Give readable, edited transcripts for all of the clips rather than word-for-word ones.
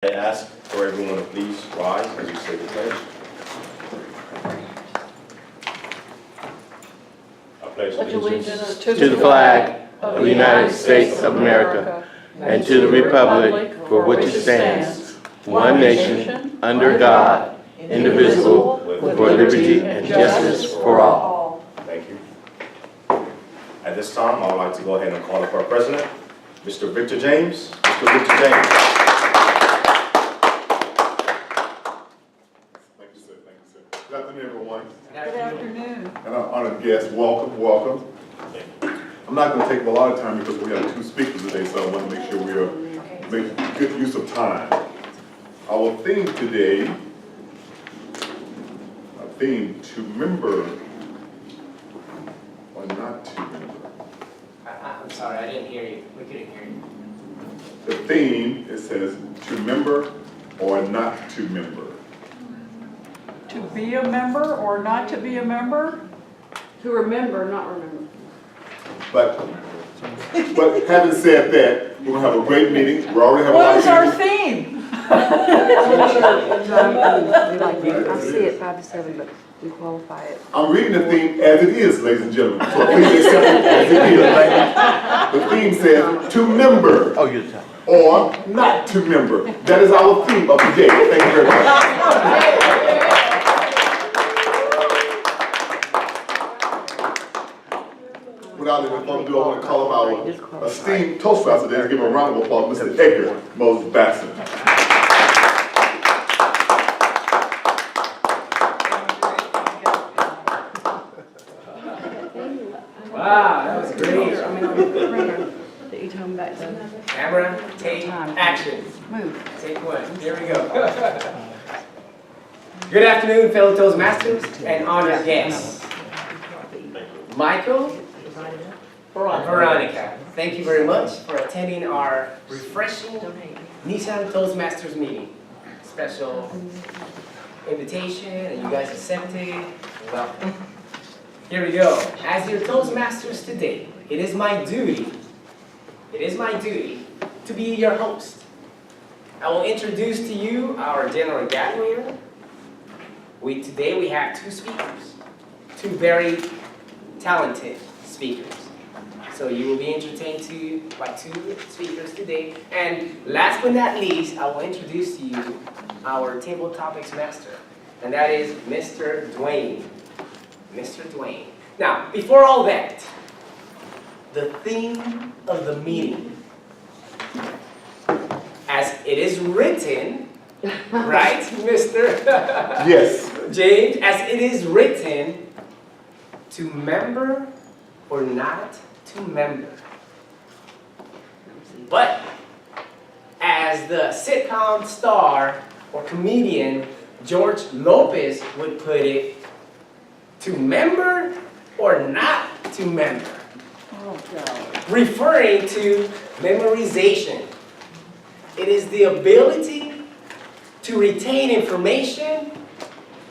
I ask for everyone to please rise as you say the pledge. I pledge allegiance to the flag of the United States of America and to the republic for which it stands, one nation, under God, indivisible, for liberty and justice for all. Thank you. At this time, I would like to go ahead and call up our president, Mr. Victor James. Mr. Victor James. Good afternoon, everyone. Good afternoon. And our honored guests, welcome, welcome. I'm not going to take up a lot of time because we have two speakers today, so I want to make sure we are making good use of time. Our theme today, to remember or not to remember. I'm sorry, I didn't hear you. We couldn't hear you. The theme, it says, to remember or not to remember. To be a member or not to be a member? To remember, not remember. But having said that, we're going to have a great meeting. We're already having a lot What of is our meetings. theme? I see it 5 to 7, but we qualify it. I'm reading the theme as it is, ladies and gentlemen. So please accept it as it is. The theme says to member or not to member. That is our theme of today. Thank you very much. Without any further ado, I want to call up our esteemed Toastmaster today and give him a round of applause, Mr. Edgar Moses Basson. Wow, that was great. That you told me back then. Camera, take, action. Move. Take one. Here we go. Good afternoon, fellow Toastmasters and honored guests. Michael, Veronica, thank you very much for attending our refreshing Nissan Toastmasters meeting. Special invitation, and you guys accepted. Welcome. Here we go. As your Toastmasters today, it is my duty to be your host. I will introduce to you our general evaluator. Today we have two speakers, two very talented speakers. So you will be entertained by two speakers today. And last but not least, I will introduce to you our table topics master, and that is Mr. Dwayne. Mr. Dwayne. Now, before all that, the theme of the meeting, as it is written, right, Mr. Yes. James, as it is written, to member or not to member. But as the sitcom star or comedian George Lopez would put it, to member or not to member. Oh, God. Referring to memorization. It is the ability to retain information,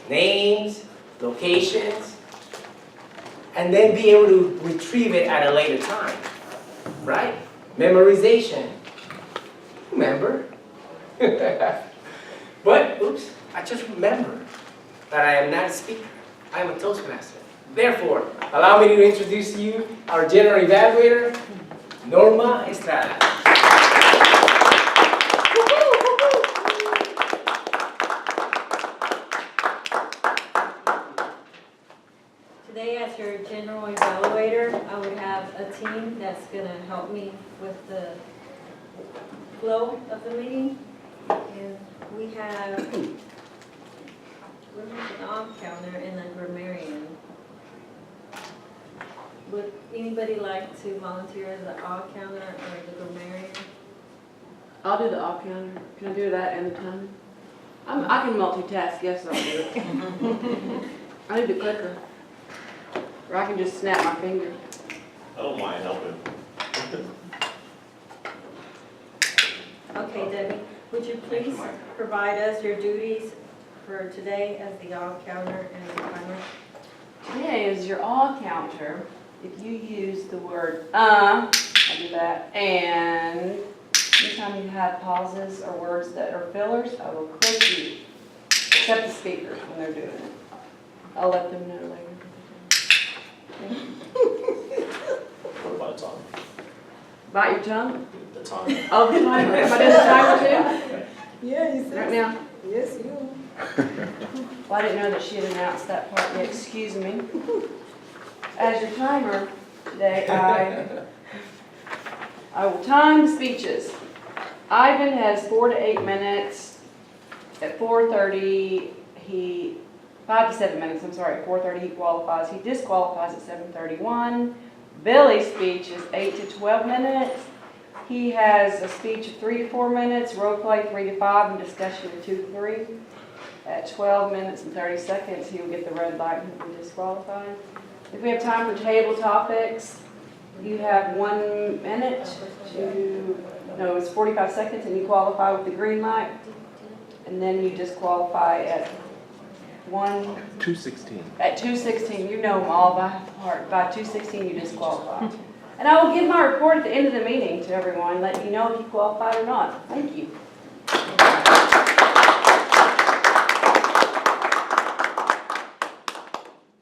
names, locations, and then be able to retrieve it at a later time, right? Memorization. Remember? But, oops, I just remembered that I am not a speaker. I am a Toastmaster. Therefore, allow me to introduce to you our general evaluator, Norma Estrada. Today, as your general evaluator, I would have a team that's going to help me with the flow of the meeting. And we have an on-counter and a grammarian. Would anybody like to volunteer as the on-counter or the grammarian? I'll do the off counter. Can I do that and the time? I can multitask, yes, I'll do it. I need the clicker. Or I can just snap my finger. I don't mind helping. Okay, Debbie, would you please provide us your duties for today as the on-counter and the timer? Today is your all counter. If you use the word I do that, and Anytime you have pauses or words that are fillers, I will click you. Except the speakers when they're doing it. I'll let them know later. What about the time? Bite your tongue? The time. Oh, the timer. Am I doing the timer too? Yeah, he Right said, now? yes, you. Well, I didn't know that she had announced that part yet. Excuse me. As your timer today, I will time the speeches. Ivan has 4 to 8 minutes. At 4:30, 5 to 7 minutes, I'm sorry, at 4:30 he qualifies. He disqualifies at 7:31. Billy's speech is 8 to 12 minutes. He has a speech of 3 to 4 minutes, role play 3 to 5, and discussion of 2 to 3. At 12 minutes and 30 seconds, he will get the red light and he'll be disqualified. If we have time for table topics, you have 1 minute to, no, it's 45 seconds, and you qualify with the green light. And then you disqualify at 2:16. At 2:16, you know them all by heart. By 2:16, you disqualify. And I will give my report at the end of the meeting to everyone, let you know if you qualified or not. Thank you.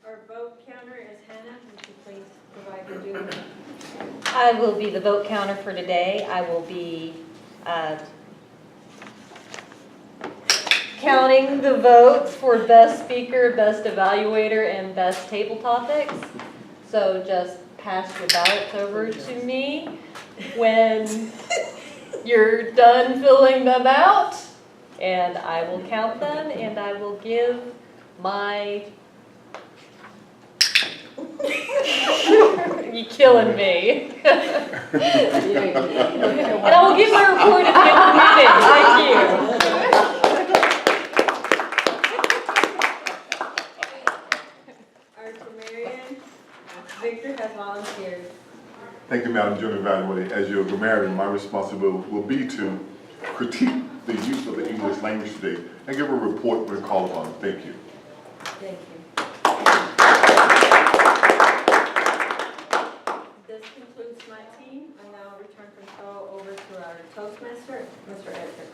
Our vote counter is Hannah. Would you please provide your duty? I will be the vote counter for today. I will be counting the votes for best speaker, best evaluator, and best table topics. So just pass your ballots over to me when you're done filling them out, and I will count them, and I will give my... You're killing me. And I will give my report at the end of the meeting. Thank you. Victor has volunteered. Thank you, Madam Junior Evaluator. As your grammarian, my responsibility will be to critique the use of the English language today and give a report when called upon. Thank you. Thank you. This concludes my team. I now return control over to our Toastmaster, Mr. Edgar.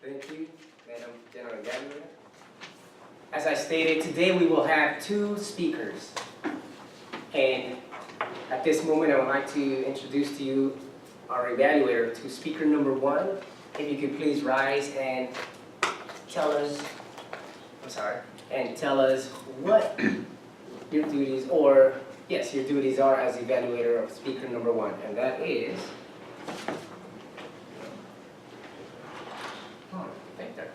Thank you, Madam General Evaluator. As I stated, today we will have 2 speakers. And at this moment, I would like to introduce to you our evaluator, to speaker number 1. If you could please rise and tell us, tell us what your duties, or yes, your duties are as evaluator of speaker number 1, and that is. Victor.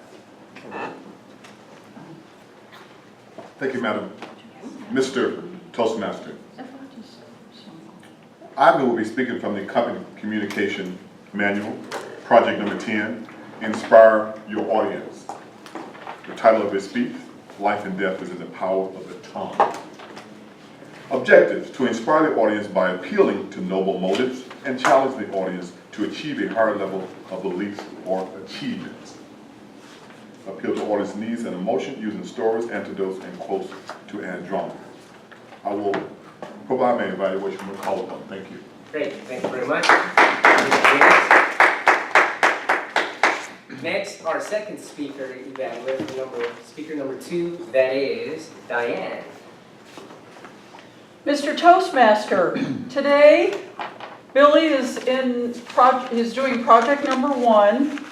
Thank you, Madam. Mr. Toastmaster. Ivan will be speaking from the Company Communication Manual, project number 10, Inspire Your Audience. The title of his speech, Life and Death is in the Power of the Tongue. Objectives: to inspire the audience by appealing to noble motives and challenge the audience to achieve a higher level of beliefs or achievements. Appeal to audience needs and emotion using stories, anecdotes, and quotes to add drama. I will provide my evaluation when called upon. Thank you. Great, thank you very much. Next, our second speaker evaluator, speaker number 2, that is Diane. Mr. Toastmaster, today Billy is doing project number 1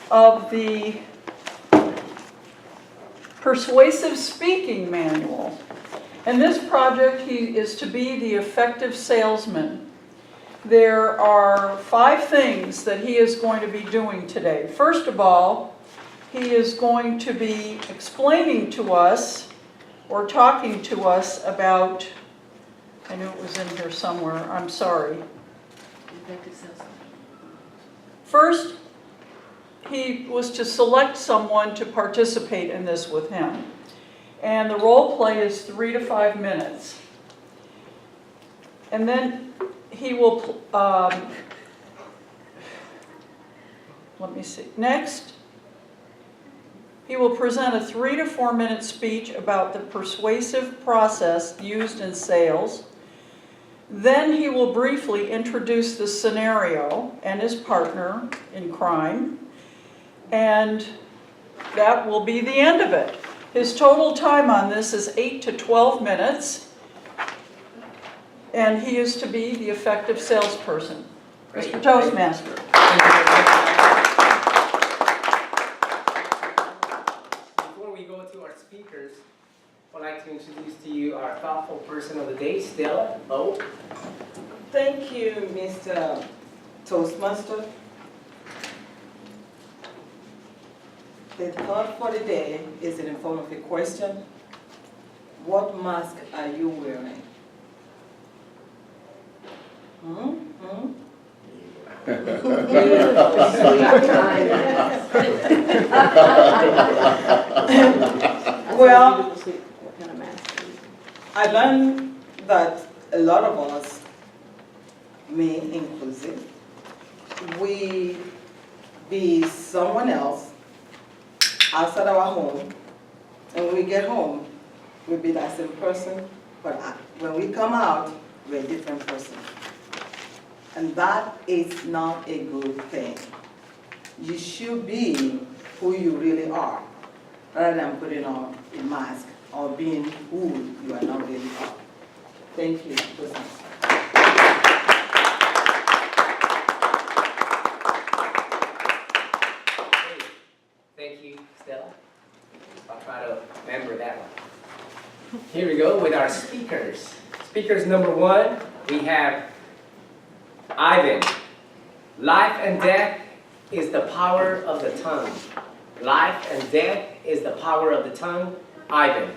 of the Persuasive Speaking Manual. In this project, he is to be the effective salesman. There are 5 things that he is going to be doing today. First of all, he is going to be explaining to us, or talking to us about, I knew it was in here somewhere, I'm sorry. First, he was to select someone to participate in this with him. And the role play is 3 to 5 minutes. And then he will, let me see. Next, he will present a 3 to 4 minute speech about the persuasive process used in sales. Then he will briefly introduce the scenario and his partner in crime, and that will be the end of it. His total time on this is 8 to 12 minutes, and he is to be the effective salesperson. Great. Mr. Toastmaster. Before we go to our speakers, I'd like to introduce to you our thoughtful person of the day, Stella. Oh. Thank you, Mr. Toastmaster. The thought for the day is in the form of a question. What mask are you wearing? Well, What kind of mask? I learned that a lot of us, me inclusive, we be someone else outside our home, and when we get home, we be that same person, but when we come out, we're a different person. And that is not a good thing. You should be who you really are, rather than putting on a mask or being who you are not really are. Thank you. Thank you, Stella. I'll try to remember that one. Here we go with our speakers. Speakers number 1, we have Ivan. Life and death is the power of the tongue. Life and death is the power of the tongue. Ivan.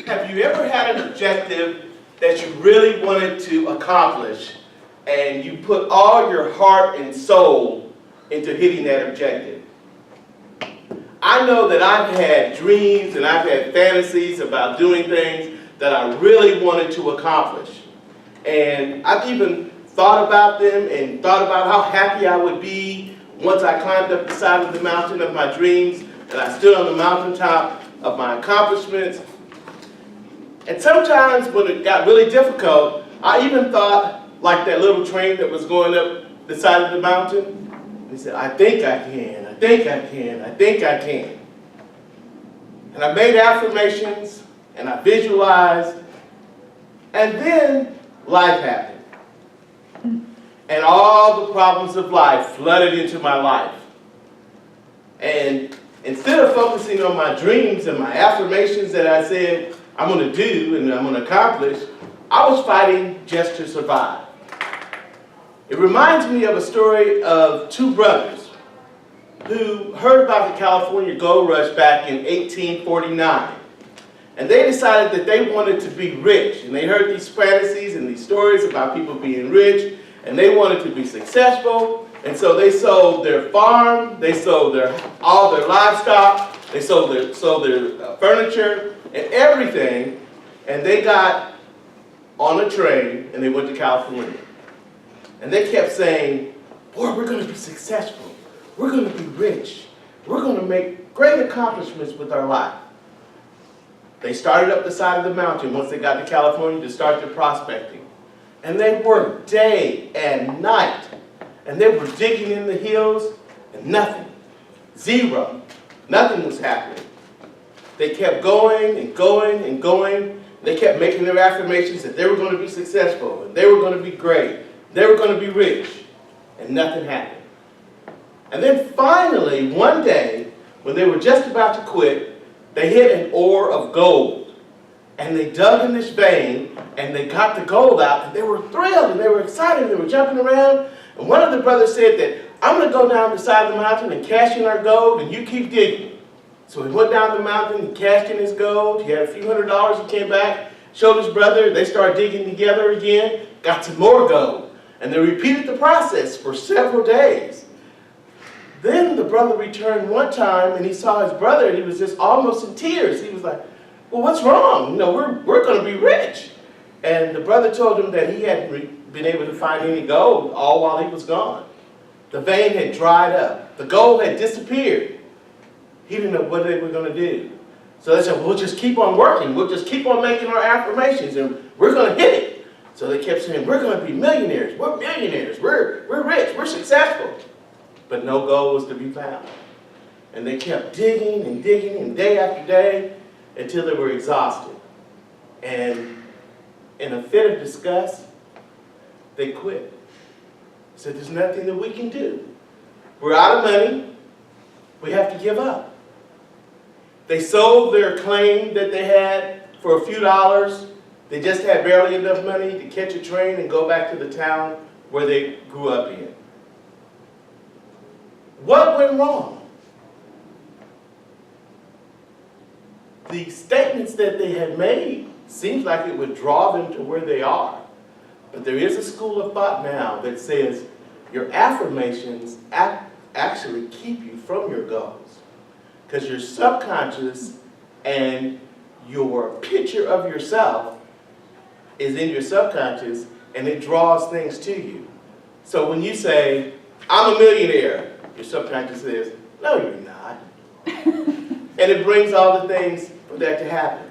Have you ever had an objective that you really wanted to accomplish and you put all your heart and soul into hitting that objective? I know that I've had dreams and I've had fantasies about doing things that I really wanted to accomplish. And I've even thought about them and thought about how happy I would be once I climbed up the side of the mountain of my dreams and I stood on the mountaintop of my accomplishments. And sometimes when it got really difficult, I even thought, like that little train that was going up the side of the mountain, he said, I think I can, I think I can, I think I can. And I made affirmations, and I visualized, and then life happened. And all the problems of life flooded into my life. And instead of focusing on my dreams and my affirmations that I said I'm going to do and I'm going to accomplish, I was fighting just to survive. It reminds me of a story of 2 brothers who heard about the California gold rush back in 1849. And they decided that they wanted to be rich. And they heard these fantasies and these stories about people being rich, and they wanted to be successful. And so they sold their farm, they sold all their livestock, they sold their furniture and everything, and they got on a train and they went to California. And they kept saying, boy, we're going to be successful. We're going to be rich. We're going to make great accomplishments with our life. They started up the side of the mountain once they got to California to start their prospecting. And they worked day and night. And they were digging in the hills and nothing. Zero. Nothing was happening. They kept going and going and going. They kept making their affirmations that they were going to be successful and they were going to be great. They were going to be rich. And nothing happened. And then finally, one day, when they were just about to quit, they hit an ore of gold. And they dug in this vein and they got the gold out and they were thrilled and they were excited. They were jumping around. And one of the brothers said that, I'm going to go down the side of the mountain and cash in our gold and you keep digging. So he went down the mountain, he cashed in his gold, he had a few $100s, he came back, showed his brother, they started digging together again, got some more gold. And they repeated the process for several days. Then the brother returned one time and he saw his brother and he was just almost in tears. He was like, well, what's wrong? You know, we're going to be rich. And the brother told him that he hadn't been able to find any gold all while he was gone. The vein had dried up. The gold had disappeared. He didn't know what they were going to do. So they said, well, we'll just keep on working. We'll just keep on making our affirmations, and we're going to hit it. So they kept saying, we're going to be millionaires. We're millionaires. We're rich. We're successful. But no gold was to be found. And they kept digging and digging, and day after day, until they were exhausted. And in a fit of disgust, they quit. Said, there's nothing that we can do. We're out of money. We have to give up. They sold their claim that they had for a few dollars. They just had barely enough money to catch a train and go back to the town where they grew up in. What went wrong? The statements that they had made seems like it would draw them to where they are. But there is a school of thought now that says your affirmations actually keep you from your goals. Because your subconscious and your picture of yourself is in your subconscious, and it draws things to you. So when you say, I'm a millionaire, your subconscious says, no, you're not. And it brings all the things for that to happen.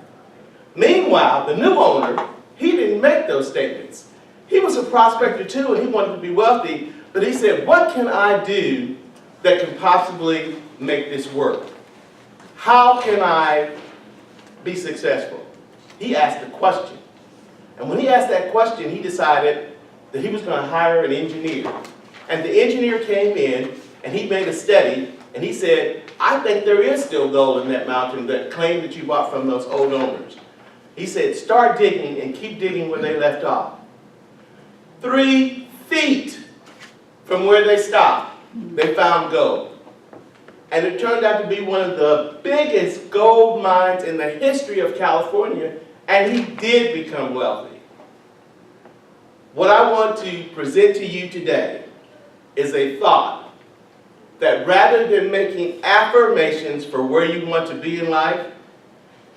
Meanwhile, the new owner, he didn't make those statements. He was a prospector too, and he wanted to be wealthy, but he said, what can I do that can possibly make this work? How can I be successful? He asked a question. And when he asked that question, he decided that he was going to hire an engineer. And the engineer came in, and he made a study, and he said, I think there is still gold in that mountain, that claim that you bought from those old owners. He said, start digging and keep digging where they left off. 3 feet from where they stopped, they found gold. And it turned out to be one of the biggest gold mines in the history of California, and he did become wealthy. What I want to present to you today is a thought that rather than making affirmations for where you want to be in life,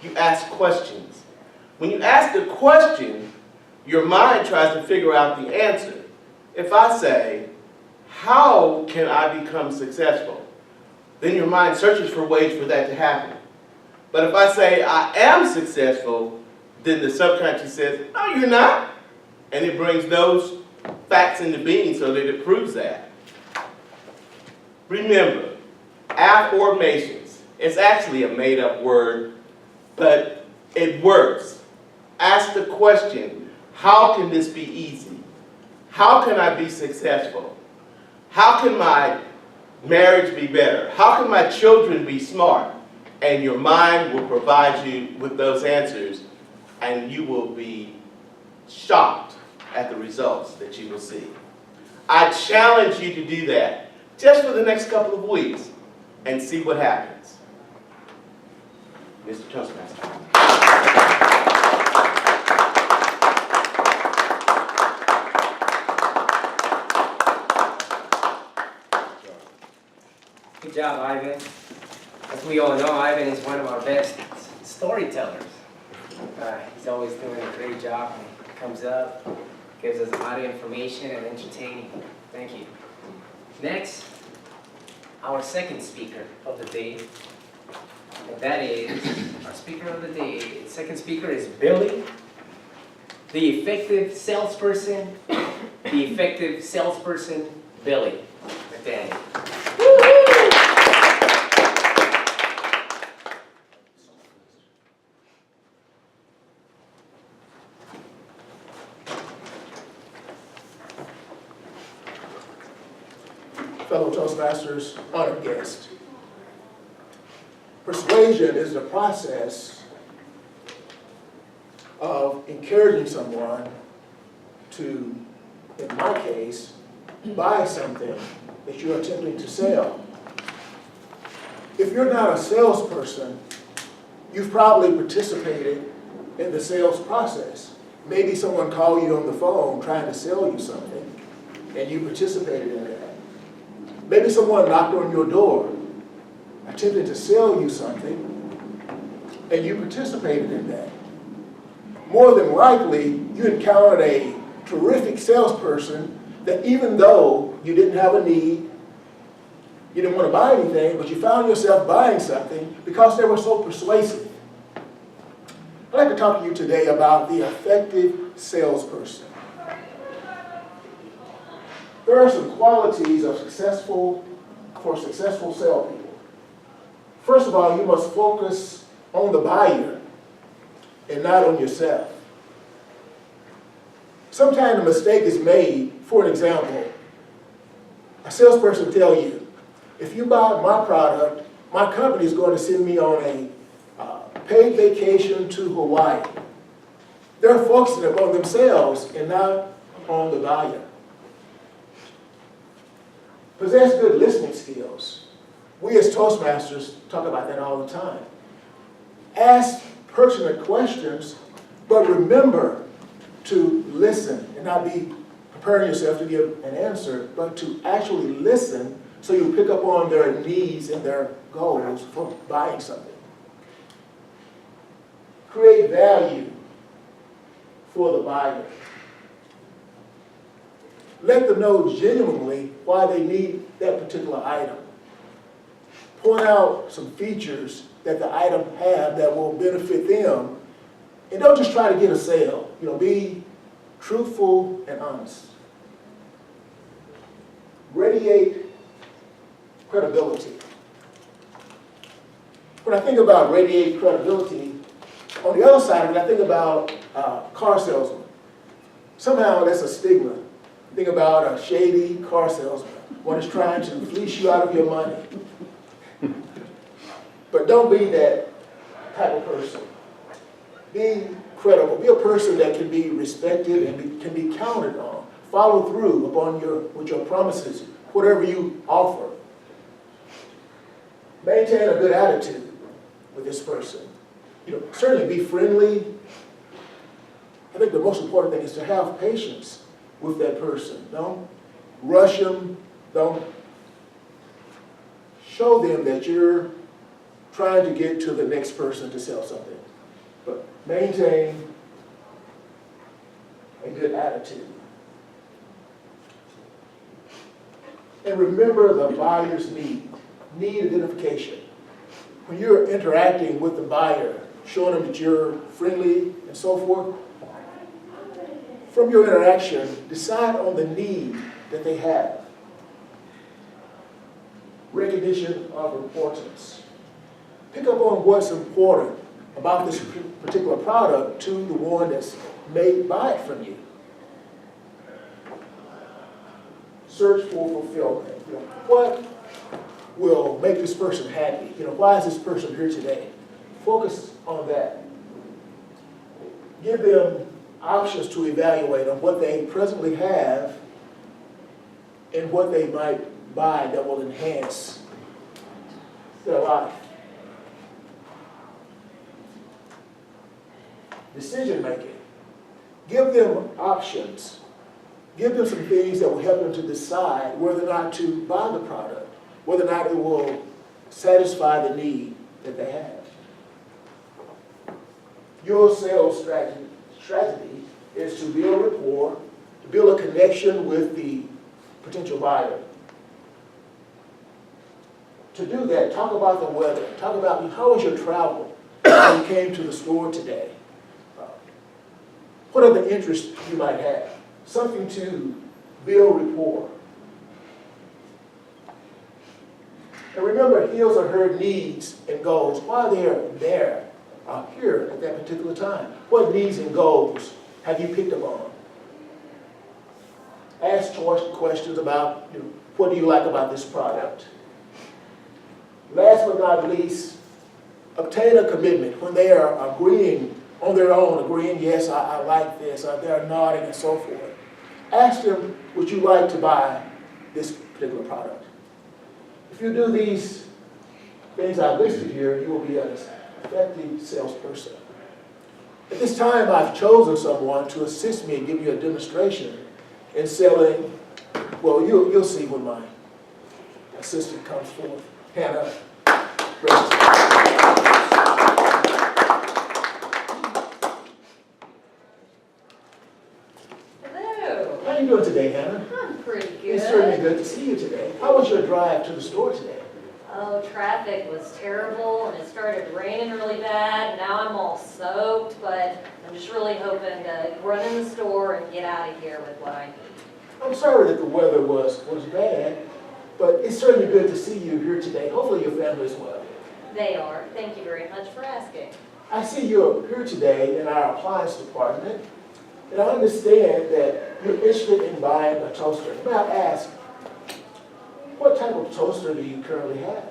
you ask questions. When you ask the question, your mind tries to figure out the answer. If I say, how can I become successful? Then your mind searches for ways for that to happen. But if I say, I am successful, then the subconscious says, no, you're not. And it brings those facts into being so that it proves that. Remember, affirmations, it's actually a made-up word, but it works. Ask the question, how can this be easy? How can I be successful? How can my marriage be better? How can my children be smart? And your mind will provide you with those answers, and you will be shocked at the results that you will see. I challenge you to do that just for the next couple of weeks and see what happens. Mr. Toastmaster. Good job, Ivan. As we all know, Ivan is one of our best storytellers. He's always doing a great job. He comes up, gives us a lot of information and entertaining. Thank you. Next, our second speaker of the day. And that is, our speaker of the day, the second speaker is Billy, the effective salesperson, Billy McDaniel. Fellow Toastmasters, honored guests. Persuasion is the process of encouraging someone to, in my case, buy something that you're attempting to sell. If you're not a salesperson, you've probably participated in the sales process. Maybe someone called you on the phone trying to sell you something, and you participated in that. Maybe someone knocked on your door, attempting to sell you something, and you participated in that. more than likely you encountered a terrific salesperson that even though you didn't have a need, you didn't want to buy anything, but you found yourself buying something because they were so persuasive. I'd like to talk to you today about the effective salesperson. There are some qualities of successful salespeople. First of all, you must focus on the buyer and not on yourself. Sometimes a mistake is made. For an example, a salesperson tell you, if you buy my product, my company is going to send me on a paid vacation to Hawaii. They're focusing upon themselves and not on the buyer. Possess good listening skills. We as Toastmasters talk about that all the time. Ask pertinent questions, but remember to listen and not be preparing yourself to give an answer, but to actually listen so you pick up on their needs and their goals for buying something. Create value for the buyer. Let them know genuinely why they need that particular item. Point out some features that the item have that will benefit them. And don't just try to get a sale. Be truthful and honest. Radiate credibility. When I think about radiate credibility, on the other side of it, I think about car salesman. Somehow that's a stigma. Think about a shady car salesman, one is trying to fleece you out of your money. But don't be that type of person. Be credible. Be a person that can be respected and can be counted on. Follow through upon with your promises, whatever you offer. Maintain a good attitude with this person. Certainly be friendly. I think the most important thing is to have patience with that person. Don't rush them. Don't show them that you're trying to get to the next person to sell something. But maintain a good attitude. And remember the buyer's need identification. When you're interacting with the buyer, showing them that you're friendly and so forth, from your interaction, decide on the need that they have. Recognition of importance. Pick up on what's important about this particular product to the one that's made buy it from you. Search for fulfillment. What will make this person happy? Why is this person here today? Focus on that. Give them options to evaluate on what they presently have and what they might buy that will enhance their life. Decision making. Give them options. Give them some things that will help them to decide whether or not to buy the product, whether or not it will satisfy the need that they have. Your sales strategy is to build rapport, to build a connection with the potential buyer. To do that, talk about the weather. Talk about how was your travel when you came to the store today. What other interests you might have. Something to build rapport. And remember, his or her needs and goals, why they're there, here at that particular time. What needs and goals have you picked up on? Ask choice questions about, what do you like about this product? Last but not least, obtain a commitment. When they are agreeing on their own, agreeing, yes, I like this, they're nodding and so forth. Ask them, would you like to buy this particular product? If you do these things I've listed here, you will be an effective salesperson. At this time, I've chosen someone to assist me and give you a demonstration in selling. Well, you'll see when my assistant comes forth. Hannah, you doing today, Hannah? I'm pretty good. It's certainly good to see you today. How was your drive to the store today? Oh, traffic was terrible and it started raining really bad. Now I'm all soaked, but I'm just really hoping to run in the store and get out of here with what I need. I'm sorry that the weather was bad, but it's certainly good to see you here today. Hopefully your family is well. They are. Thank you very much for asking. I see you're here today in our appliance department, and I understand that you're interested in buying a toaster. May I ask, what type of toaster do you currently have?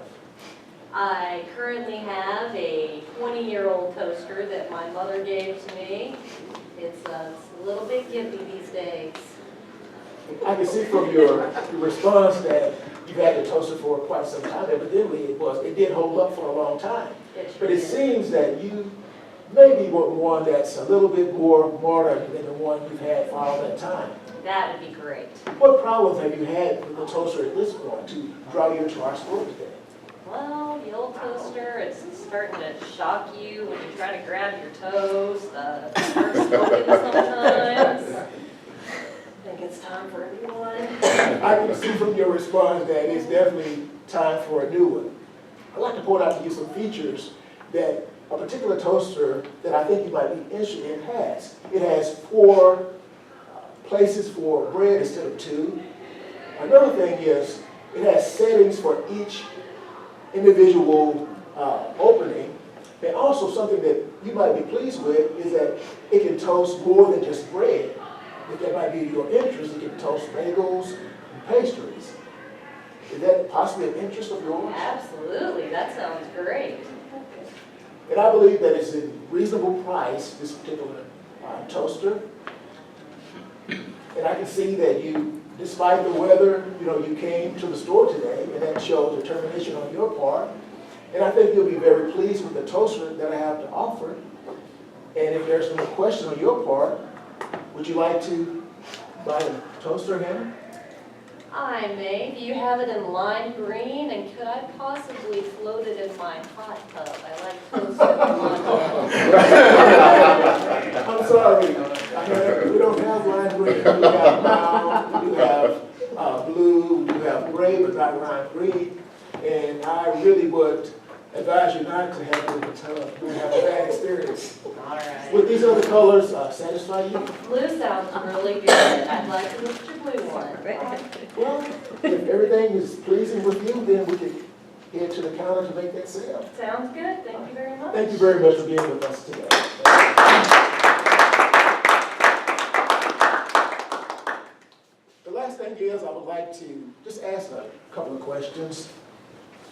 I currently have a 20-year-old toaster that my mother gave to me. It's a little bit gimpy these days. I can see from your response that you've had the toaster for quite some time. Evidently, it did hold up for a long time. But it seems that you maybe want one that's a little bit more modern than the one you've had for all that time. That would be great. What problems have you had with the toaster at this point to draw you into our store today? Well, the old toaster, it's starting to shock you when you try to grab your toast. It starts smoking sometimes. I think it's time for a new one. I can see from your response that it's definitely time for a new one. I'd like to point out to you some features that a particular toaster that I think you might be interested in has. It has 4 places for bread instead of 2. Another thing is it has settings for each individual opening. And also something that you might be pleased with is that it can toast more than just bread. If that might be your interest, it can toast bagels and pastries. Is that possibly an interest of yours? Absolutely, that sounds great. And I believe that it's a reasonable price, this particular toaster. And I can see that you, despite the weather, you came to the store today, and that shows determination on your part. And I think you'll be very pleased with the toaster that I have to offer. And if there's no question on your part, would you like to buy a toaster, Hannah? I may. Do you have it in lime green? And could I possibly float it in my hot tub? I like toast in the hot tub. I'm sorry, we don't have lime green. We have brown, we have blue, we have gray, but not lime green. And I really would advise you not to have it in the tub. You'll have a bad experience. All right. Would these other colors satisfy you? Blue sounds really good. I'd like to look at blue one. Well, if everything is pleasing with you, then we can head to the counter to make that sale. Sounds good. Thank you very much. Thank you very much for being with us today. The last thing is I would like to just ask a couple of questions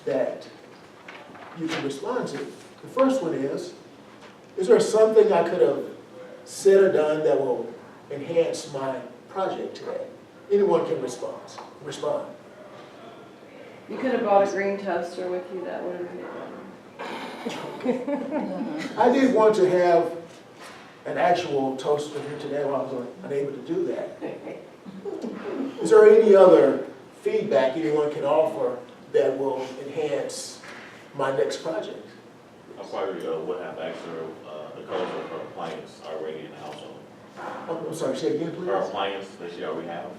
that you can respond to. The first one is there something I could have said or done that will enhance my project today? Anyone can respond. You could have brought a green toaster with you, that would have been I did want to have an actual toaster here today while I was unable to do that. Is there any other feedback anyone can offer that will enhance my next project? I probably would have asked her the colors of her appliance already in the household. I'm sorry, say again, please. Her appliance that she already have,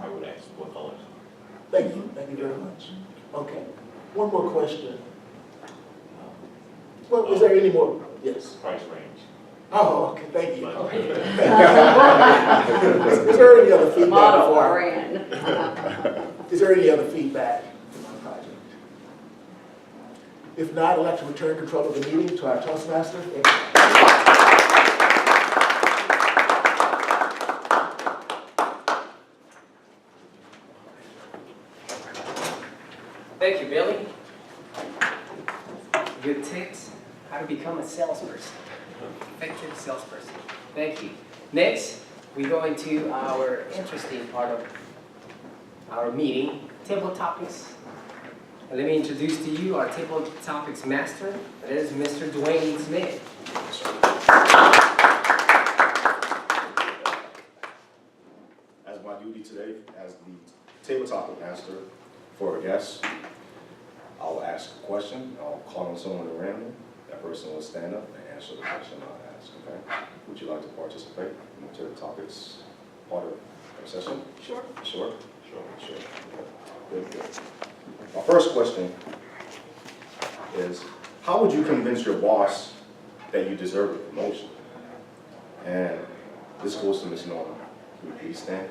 I would ask what colors. Thank you very much. Okay, one more question. Well, is there any more? Yes. Price range. Oh, okay, thank you. But- Is there any other feedback model before brand. Is there any other feedback for my project? If not, I'd like to return control of the meeting to our Toastmaster. Thank you, Billy. Good tips, how to become a salesperson, effective salesperson. Thank you. Next, we go into our interesting part of our meeting, table topics. And let me introduce to you our table topics master, that is Mr. Dwayne Smith. As my duty today, as the table topic master for a guest, I'll ask a question, I'll call on someone at random, that person will stand up and answer the question I'll ask, okay? Would you like to participate in the table topics part of Session? Sure. Sure? Sure. Good, good. My first question is, how would you convince your boss that you deserve a promotion? And this goes to Ms. Norman. Can you please stand?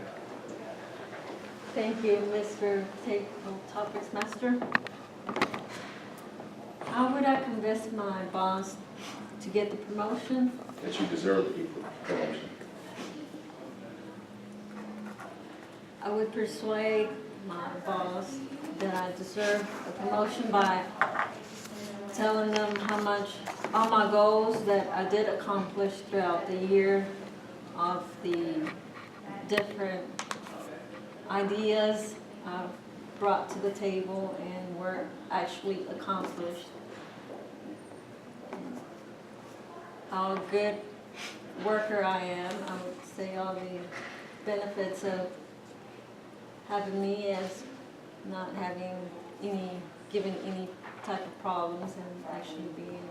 Thank you, Mr. Toastmaster. How would I convince my boss to get the promotion? That you deserve the promotion. I would persuade my boss that I deserve a promotion by telling them how much, all my goals that I did accomplish throughout the year, of the different ideas I've brought to the table and were actually accomplished. How good worker I am. I would say all the benefits of having me as not having giving any type of problems, and actually being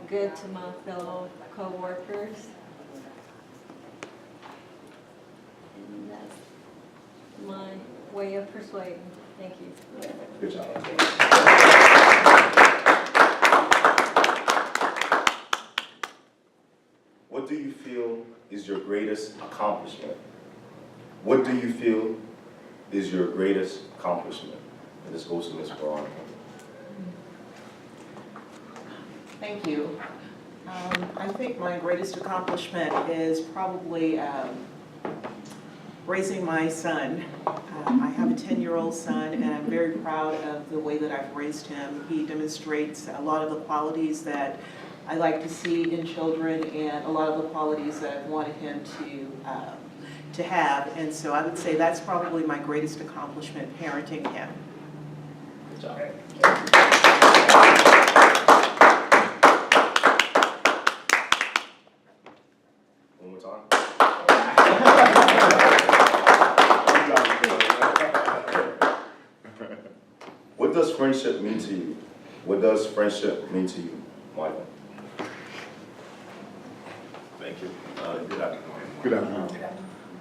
good to my fellow co-workers. And that's my way of persuading. Thank you. Good job. What do you feel is your greatest accomplishment? What do you feel is your greatest accomplishment? And this goes to Ms. Veronica. Thank you. I think my greatest accomplishment is probably raising my son. I have a 10-year-old son, and I'm very proud of the way that I've raised him. He demonstrates a lot of the qualities that I like to see in children, and a lot of the qualities that I've wanted him to have. And so I would say that's probably my greatest accomplishment, parenting him. Good job. One more time. What does friendship mean to you? What does friendship mean to you, Michael? Thank you. Good afternoon. Good afternoon.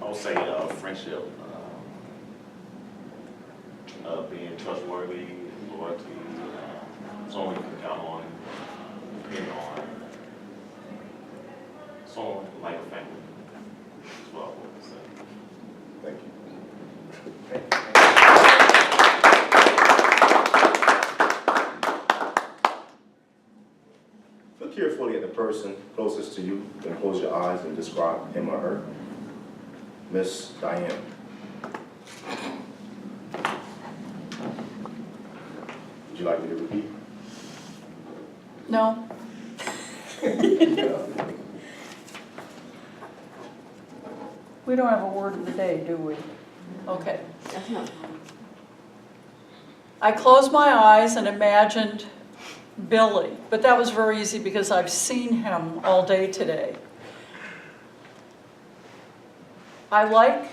I would say friendship, being trustworthy, loyalty, someone you can count on, depend on, someone like a family. That's what I would say. Thank you. Look carefully at the person closest to you, then close your eyes and describe him or her. Miss Diane. Would you like me to repeat? No? We don't have a word of the day, do we? Okay. That's not. I closed my eyes and imagined Billy, but that was very easy because I've seen him all day today. I like